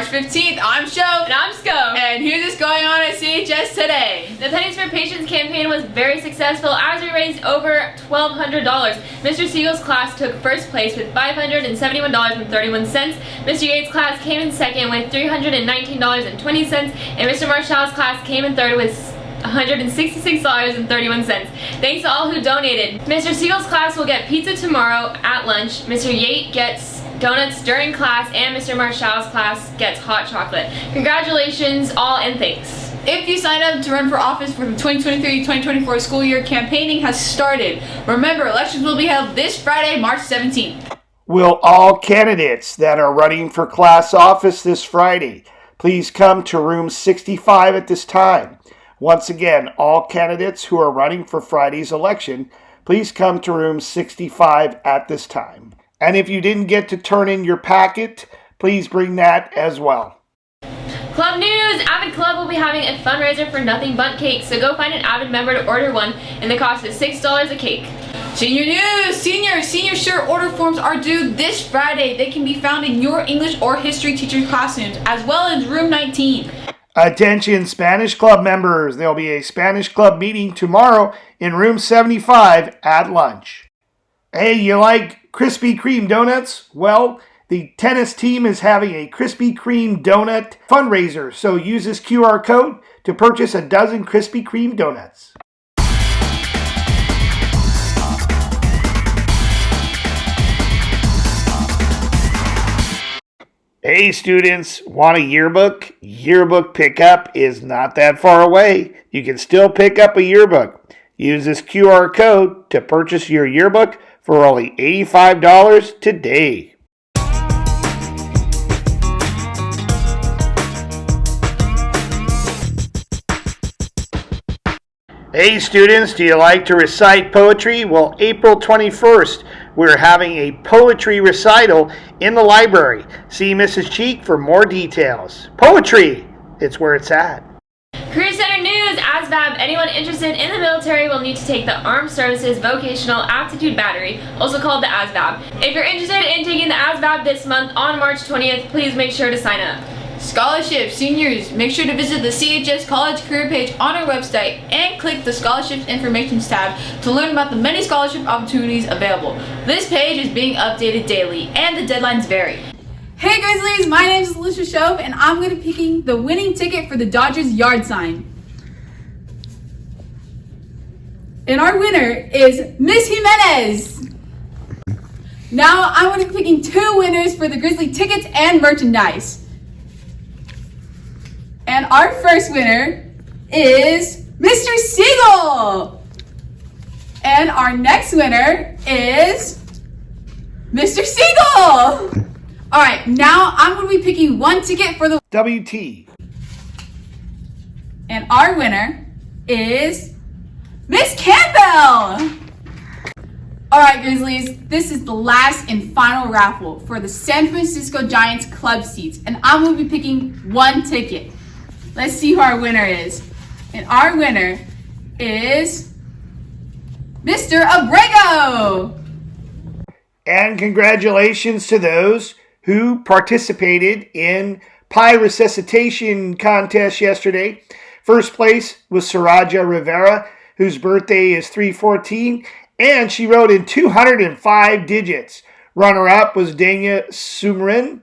March 15th. I'm Sho. And I'm Sco. And here's what's going on at Chs today. The Pennies for Patients campaign was very successful as we raised over $1,200. Mr. Siegel's class took first place with $571.31. Mr. Yates' class came in second with $319.20. And Mr. Marshall's class came in third with $166.31. Thanks to all who donated. Mr. Siegel's class will get pizza tomorrow at lunch. Mr. Yates gets donuts during class, and Mr. Marshall's class gets hot chocolate. Congratulations all and thanks. If you signed up to run for office for the 2023-2024 school year, campaigning has started. Remember, elections will be held this Friday, March 17th. Will all candidates that are running for class office this Friday please come to room 65 at this time? Once again, all candidates who are running for Friday's election, please come to room 65 at this time. And if you didn't get to turn in your packet, please bring that as well. Club news! Avid Club will be having a fundraiser for Nothing But Cake, so go find an Avid member to order one, and the cost is $6 a cake. Senior news! Senior shirt order forms are due this Friday. They can be found in your English or history teacher classrooms, as well as room 19. Attention Spanish Club members, there will be a Spanish Club meeting tomorrow in room 75 at lunch. Hey, you like Krispy Kreme donuts? Well, the tennis team is having a Krispy Kreme donut fundraiser, so use this QR code to purchase a dozen Krispy Kreme donuts. Hey students, want a yearbook? Yearbook pickup is not that far away. You can still pick up a yearbook. Use this QR code to purchase your yearbook for only $85 today. Hey students, do you like to recite poetry? Well, April 21st, we're having a poetry recital in the library. See Mrs. Cheek for more details. Poetry, it's where it's at. Career Center News, ASVAB. Anyone interested in the military will need to take the Armed Services Vocational Aptitude Battery, also called the ASVAB. If you're interested in taking the ASVAB this month on March 20th, please make sure to sign up. Scholarships, seniors, make sure to visit the CHS College career page on our website and click the Scholarships Information tab to learn about the many scholarship opportunities available. This page is being updated daily and the deadlines vary. Hey Grizzlies, my name is Alicia Shove and I'm going to be picking the winning ticket for the Dodgers yard sign. And our winner is Miss Jimenez. Now I'm going to be picking two winners for the Grizzly tickets and merchandise. And our first winner is Mr. Siegel. And our next winner is Mr. Siegel. All right, now I'm going to be picking one ticket for the WT. And our winner is Miss Campbell. All right, Grizzlies, this is the last and final raffle for the San Francisco Giants club seats. And I'm going to be picking one ticket. Let's see who our winner is. And our winner is Mr. Abrego. And congratulations to those who participated in pie resuscitation contest yesterday. First place was Saraja Rivera, whose birthday is 3/14, and she wrote in 205 digits. Runner-up was Dania Sumrin,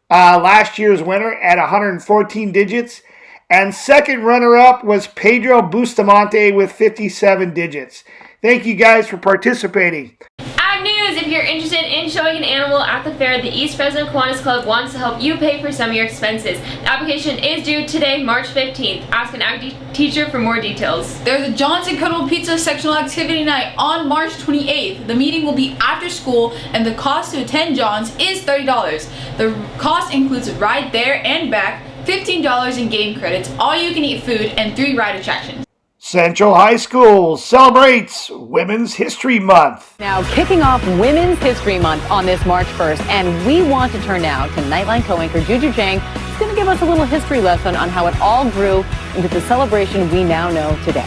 last year's winner at 114 digits. And second runner-up was Pedro Bustamante with 57 digits. Thank you guys for participating. Ag News, if you're interested in showing an animal at the fair, the East Fresno Kiwanis Club wants to help you pay for some of your expenses. The application is due today, March 15th. Ask an ag teacher for more details. There's a John's Incredible Pizza sectional activity night on March 28th. The meeting will be after school and the cost to attend John's is $30. The cost includes a ride there and back, $15 in game credits, all you can eat food, and 3 ride attractions. Central High School celebrates Women's History Month. Now kicking off Women's History Month on this March 1st, and we want to turn now to Nightline co-anchor Juju Chang, who's going to give us a little history lesson on how it all grew into the celebration we now know today.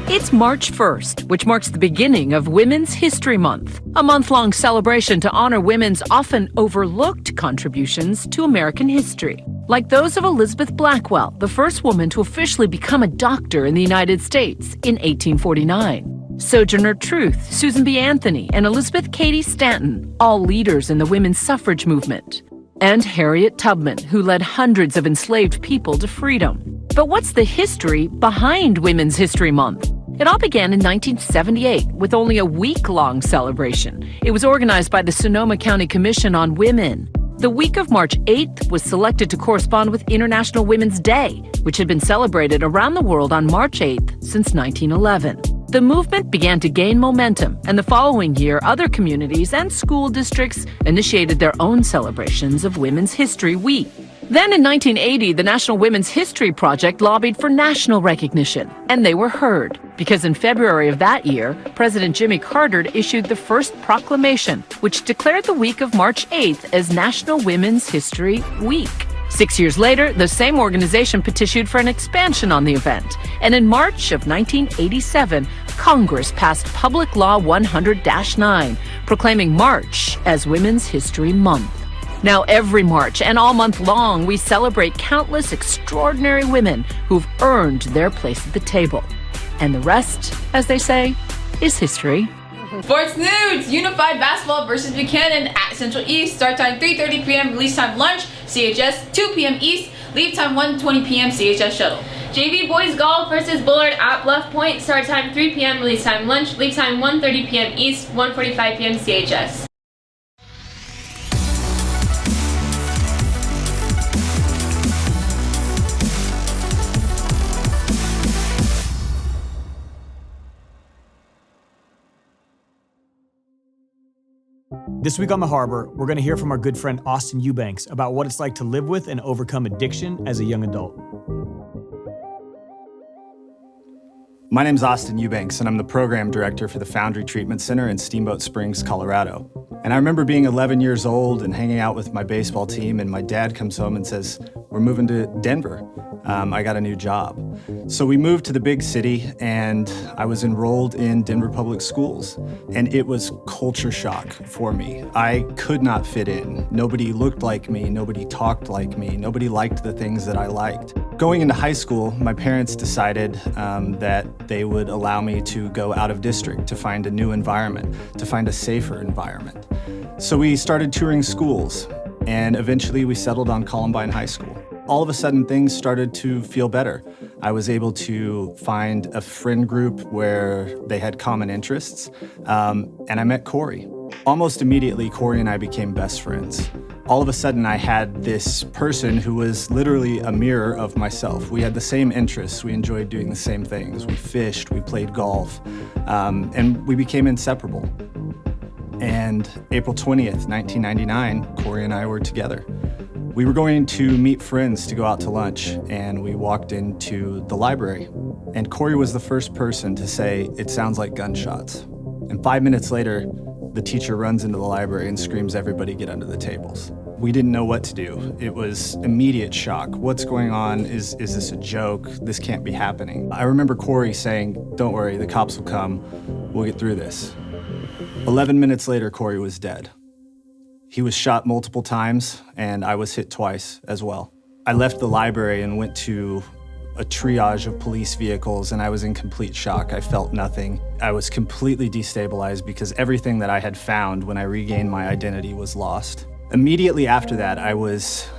It's March 1st, which marks the beginning of Women's History Month, a month-long celebration to honor women's often overlooked contributions to American history, like those of Elizabeth Blackwell, the first woman to officially become a doctor in the United States in 1849. Sojourner Truth, Susan B. Anthony, and Elizabeth Cady Stanton, all leaders in the women's suffrage movement. And Harriet Tubman, who led hundreds of enslaved people to freedom. But what's the history behind Women's History Month? It all began in 1978 with only a week-long celebration. It was organized by the Sonoma County Commission on Women. The week of March 8th was selected to correspond with International Women's Day, which had been celebrated around the world on March 8th since 1911. The movement began to gain momentum, and the following year, other communities and school districts initiated their own celebrations of Women's History Week. Then in 1980, the National Women's History Project lobbied for national recognition, and they were heard, because in February of that year, President Jimmy Carter issued the first proclamation, which declared the week of March 8th as National Women's History Week. 6 years later, the same organization petitioned for an expansion on the event, and in March of 1987, Congress passed Public Law 100-9, proclaiming March as Women's History Month. Now, every March and all month long, we celebrate countless extraordinary women who've earned their place at the table. And the rest, as they say, is history. Sports news! Unified basketball versus Buchanan at Central East. Start time 3:30 p.m. Release time lunch. CHS 2 p.m. East. Leave time 1:20 p.m. CHS shuttle. JV boys golf versus Bullard at Bluff Point. Start time 3 p.m. Release time lunch. Leave time 1:30 p.m. East. 1:45 p.m. CHS. This week on The Harbor, we're going to hear from our good friend Austin Eubanks about what it's like to live with and overcome addiction as a young adult. My name's Austin Eubanks, and I'm the program director for the Foundry Treatment Center in Steamboat Springs, Colorado. And I remember being 11 years old and hanging out with my baseball team, and my dad comes home and says, "We're moving to Denver. I got a new job." So we moved to the big city, and I was enrolled in Denver Public Schools. And it was culture shock for me. I could not fit in. Nobody looked like me. Nobody talked like me. Nobody liked the things that I liked. Going into high school, my parents decided that they would allow me to go out of district to find a new environment, to find a safer environment. So we started touring schools, and eventually we settled on Columbine High School. All of a sudden, things started to feel better. I was able to find a friend group where they had common interests, and I met Corey. Almost immediately, Corey and I became best friends. All of a sudden, I had this person who was literally a mirror of myself. We had the same interests. We enjoyed doing the same things. We fished, we played golf, and we became inseparable. And April 20th, 1999, Corey and I were together. We were going to meet friends to go out to lunch, and we walked into the library. And Corey was the first person to say, "It sounds like gunshots." And 5 minutes later, the teacher runs into the library and screams, "Everybody get under the tables." We didn't know what to do. It was immediate shock. What's going on? Is this a joke? This can't be happening. I remember Corey saying, "Don't worry, the cops will come. We'll get through this." 11 minutes later, Corey was dead. He was shot multiple times, and I was hit twice as well. I left the library and went to a triage of police vehicles, and I was in complete shock. I felt nothing. I was completely destabilized because everything that I had found when I regained my identity was lost. Immediately after that, I was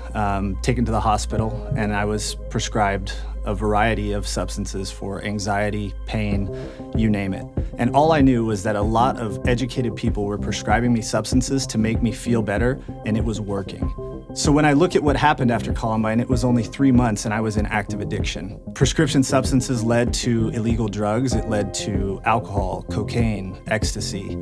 taken to the hospital, and I was prescribed a variety of substances for anxiety, pain, you name it. And all I knew was that a lot of educated people were prescribing me substances to make me feel better, and it was working. So when I look at what happened after Columbine, it was only 3 months and I was in active addiction. Prescription substances led to illegal drugs. It led to alcohol, cocaine, ecstasy,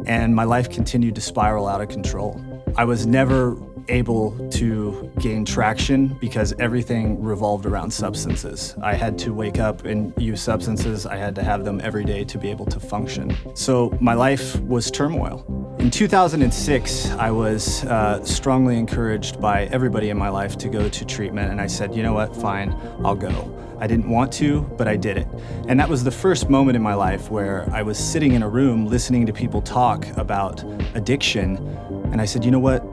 and my life continued to spiral out of control. I was never able to gain traction because everything revolved around substances. I had to wake up and use substances. I had to have them every day to be able to function. So my life was turmoil. In 2006, I was strongly encouraged by everybody in my life to go to treatment, and I said, you know what, fine, I'll go. I didn't want to, but I did it. And that was the first moment in my life where I was sitting in a room listening to people talk about addiction, and I said, you know what?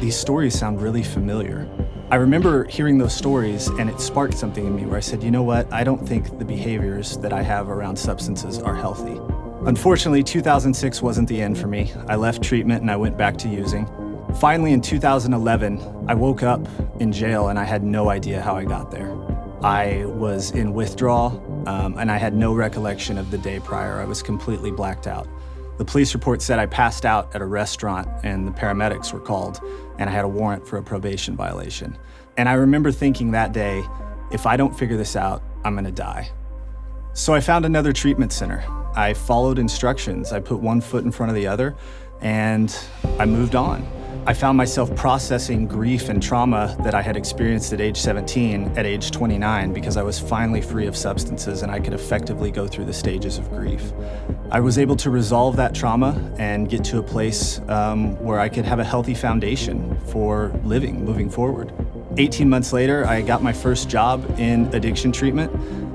These stories sound really familiar. I remember hearing those stories, and it sparked something in me where I said, you know what? I don't think the behaviors that I have around substances are healthy. Unfortunately, 2006 wasn't the end for me. I left treatment and I went back to using. Finally, in 2011, I woke up in jail and I had no idea how I got there. I was in withdrawal, and I had no recollection of the day prior. I was completely blacked out. The police report said I passed out at a restaurant and the paramedics were called, and I had a warrant for a probation violation. And I remember thinking that day, if I don't figure this out, I'm gonna die. So I found another treatment center. I followed instructions. I put one foot in front of the other, and I moved on. I found myself processing grief and trauma that I had experienced at age 17 at age 29 because I was finally free of substances and I could effectively go through the stages of grief. I was able to resolve that trauma and get to a place where I could have a healthy foundation for living, moving forward. 18 months later, I got my first job in addiction treatment,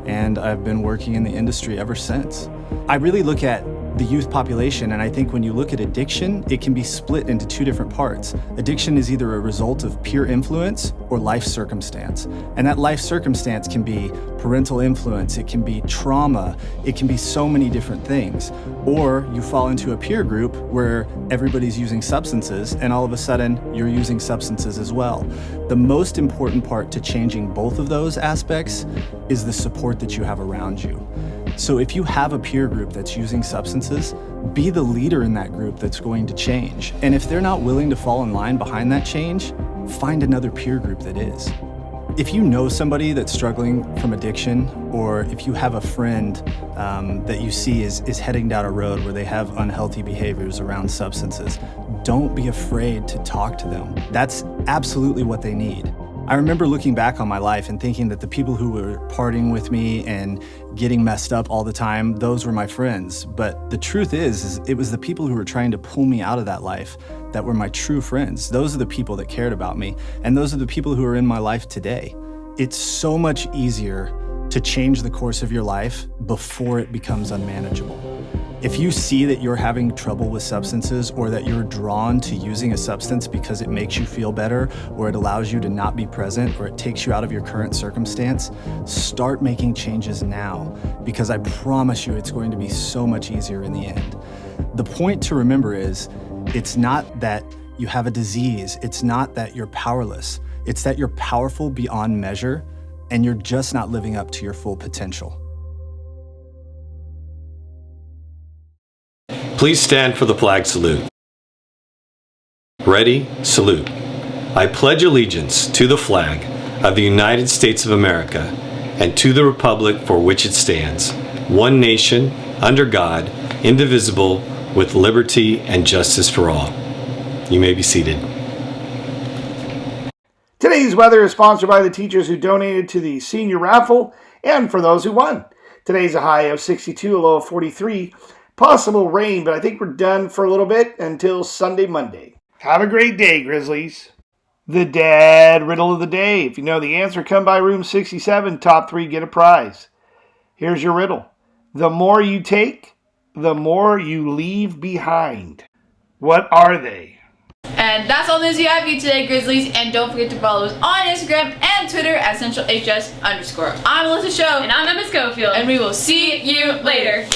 and I've been working in the industry ever since. I really look at the youth population, and I think when you look at addiction, it can be split into two different parts. Addiction is either a result of peer influence or life circumstance. And that life circumstance can be parental influence, it can be trauma, it can be so many different things. Or you fall into a peer group where everybody's using substances and all of a sudden you're using substances as well. The most important part to changing both of those aspects is the support that you have around you. So if you have a peer group that's using substances, be the leader in that group that's going to change. And if they're not willing to fall in line behind that change, find another peer group that is. If you know somebody that's struggling from addiction, or if you have a friend that you see is heading down a road where they have unhealthy behaviors around substances, don't be afraid to talk to them. That's absolutely what they need. I remember looking back on my life and thinking that the people who were partying with me and getting messed up all the time, those were my friends. But the truth is it was the people who were trying to pull me out of that life that were my true friends. Those are the people that cared about me, and those are the people who are in my life today. It's so much easier to change the course of your life before it becomes unmanageable. If you see that you're having trouble with substances, or that you're drawn to using a substance because it makes you feel better, or it allows you to not be present, or it takes you out of your current circumstance, start making changes now, because I promise you it's going to be so much easier in the end. The point to remember is, it's not that you have a disease, it's not that you're powerless, it's that you're powerful beyond measure, and you're just not living up to your full potential. Please stand for the flag salute. Ready, salute. I pledge allegiance to the flag of the United States of America and to the republic for which it stands, one nation, under God, indivisible, with liberty and justice for all. You may be seated. Today's weather is sponsored by the teachers who donated to the senior raffle and for those who won. Today's a high of 62, a low of 43. Possible rain, but I think we're done for a little bit until Sunday, Monday. Have a great day, Grizzlies. The Dad Riddle of the Day. If you know the answer, come by room 67. Top 3 get a prize. Here's your riddle. The more you take, the more you leave behind. What are they? And that's all the news you have for you today, Grizzlies. And don't forget to follow us on Instagram and Twitter at CentralHS_. I'm Melissa Show. And I'm Emma Schofield. And we will see you later.